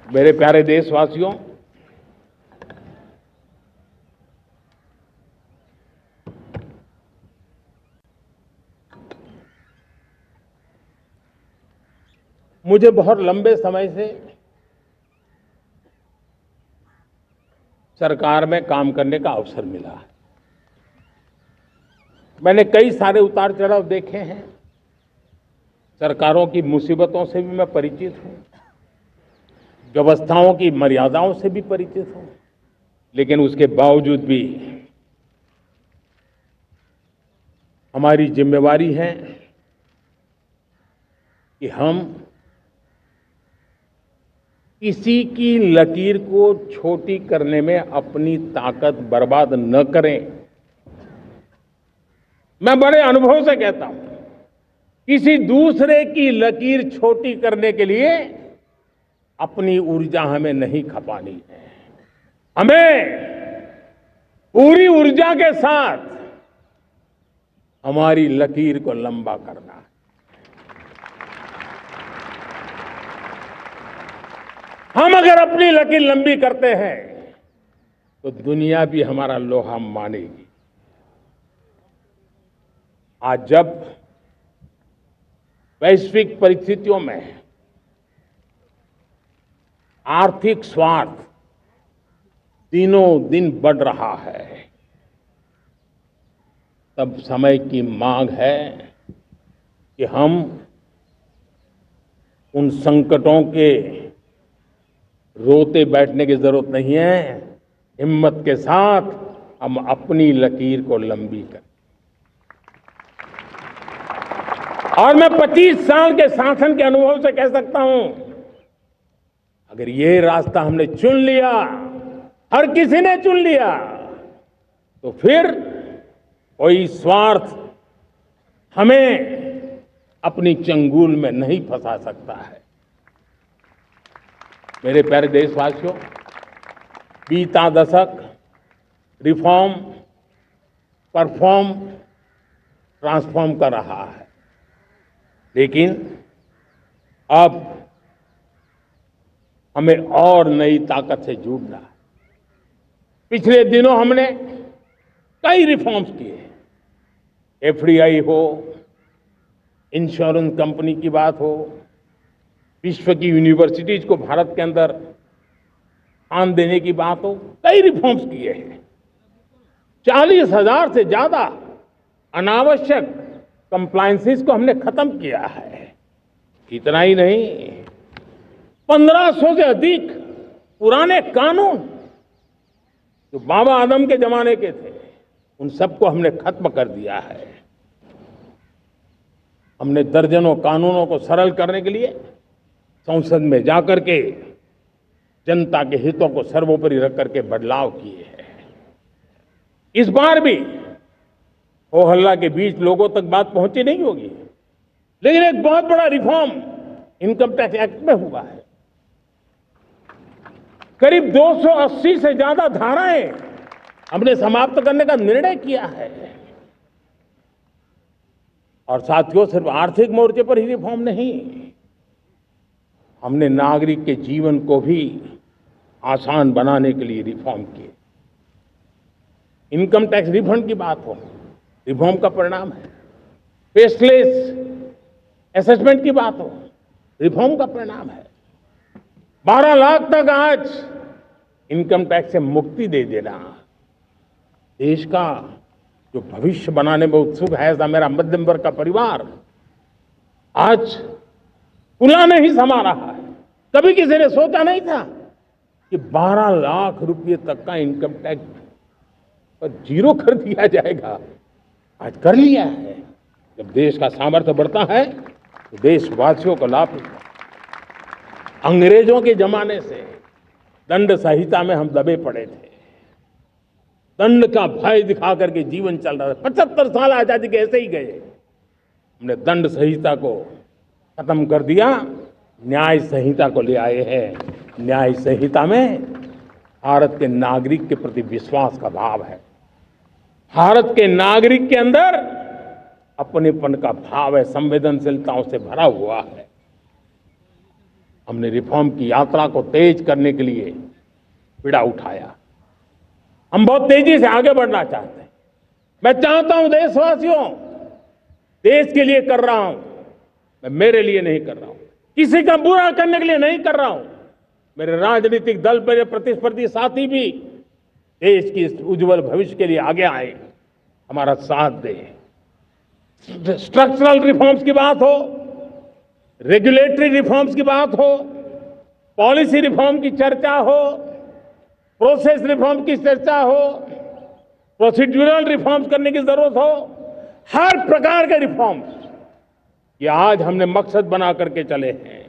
मेरे प्यारे देशवासियों, मुझे बहुत लंबे समय से सरकार में काम करने का अवसर मिला है। मैंने कई सारे उतार चढ़ाव देखे हैं। सरकारों की मुसीबतों से भी मैं परिचित हूं, व्यवस्थाओं की मर्यादाओं से भी परिचित हूं, लेकिन उसके बावजूद भी हमारी जिम्मेवारी है कि हम किसी की लकीर को छोटी करने में अपनी ताकत बर्बाद न करें। मैं बड़े अनुभव से कहता हूं, किसी दूसरे की लकीर छोटी करने के लिए अपनी ऊर्जा हमें नहीं खपानी है। हमें पूरी ऊर्जा के साथ हमारी लकीर को लंबा करना है। हम अगर अपनी लकीर लंबी करते हैं तो दुनिया भी हमारा लोहा मानेगी। आज जब वैश्विक परिस्थितियों में आर्थिक स्वार्थ दिनों दिन बढ़ रहा है, तब समय की मांग है कि हम उन संकटों के रोते बैठने की जरूरत नहीं है। हिम्मत के साथ हम अपनी लकीर को लंबी करें। और मैं 25 साल के शासन के अनुभव से कह सकता हूं, अगर ये रास्ता हमने चुन लिया, हर किसी ने चुन लिया, तो फिर कोई स्वार्थ हमें अपनी चंगुल में नहीं फंसा सकता है। मेरे प्यारे देशवासियों, बीता दशक रिफॉर्म, परफॉर्म, ट्रांसफॉर्म कर रहा है, लेकिन अब हमें और नई ताकत से जुड़ना है। पिछले दिनों हमने कई रिफॉर्म्स किए। एफडीआई हो, इंश्योरेंस कंपनी की बात हो, विश्व की यूनिवर्सिटीज को भारत के अंदर स्थान देने की बात हो, कई रिफॉर्म्स किए हैं। 40,000 से ज्यादा अनावश्यक कंप्लायंसेस को हमने खत्म किया है। इतना ही नहीं, 1500 से अधिक पुराने कानून जो बाबा आदम के जमाने के थे, उन सबको हमने खत्म कर दिया है। हमने दर्जनों कानूनों को सरल करने के लिए संसद में जाकर के जनता के हितों को सर्वोपरि रख करके बदलाव किए हैं। इस बार भी हो हल्ला के बीच लोगों तक बात पहुंची नहीं होगी, लेकिन एक बहुत बड़ा रिफॉर्म इनकम टैक्स एक्ट में हुआ है। करीब 280 से ज्यादा धाराएं हमने समाप्त करने का निर्णय किया है। और साथियों, सिर्फ आर्थिक मोर्चे पर ही रिफॉर्म नहीं, हमने नागरिक के जीवन को भी आसान बनाने के लिए रिफॉर्म किए। इनकम टैक्स रिफंड की बात हो, रिफॉर्म का परिणाम है। फेसलेस असेसमेंट की बात हो, रिफॉर्म का परिणाम है। 12 लाख तक आज इनकम टैक्स से मुक्ति दे देना, देश का जो भविष्य बनाने में उत्सुक है ऐसा मेरा मध्यम वर्ग का परिवार आज पुला नहीं समा रहा है। कभी किसी ने सोचा नहीं था कि 12 लाख रुपए तक का इनकम टैक्स पर जीरो कर दिया जाएगा। आज कर लिया है। जब देश का सामर्थ्य बढ़ता है तो देशवासियों को लाभ मिलता है। अंग्रेजों के जमाने से दंड संहिता में हम दबे पड़े थे। दंड का भय दिखा करके जीवन चल रहा था। 75 साल आजादी के ऐसे ही गए। हमने दंड संहिता को खत्म कर दिया, न्याय संहिता को ले आए हैं। न्याय संहिता में भारत के नागरिक के प्रति विश्वास का भाव है। भारत के नागरिक के अंदर अपनेपन का भाव है, संवेदनशीलताओं से भरा हुआ है। हमने रिफॉर्म की यात्रा को तेज करने के लिए बीड़ा उठाया। हम बहुत तेजी से आगे बढ़ना चाहते हैं। मैं चाहता हूं देशवासियों, देश के लिए कर रहा हूं, मैं मेरे लिए नहीं कर रहा हूं, किसी का बुरा करने के लिए नहीं कर रहा हूं। मेरे राजनीतिक दल, मेरे प्रतिस्पर्धी साथी भी देश की इस उज्जवल भविष्य के लिए आगे आए, हमारा साथ दें। स्ट्रक्चरल रिफॉर्म्स की बात हो, रेगुलेटरी रिफॉर्म्स की बात हो, पॉलिसी रिफॉर्म की चर्चा हो, प्रोसेस रिफॉर्म की चर्चा हो, प्रोसीड्यूरल रिफॉर्म्स करने की जरूरत हो, हर प्रकार के रिफॉर्म्स ये आज हमने मकसद बना करके चले हैं।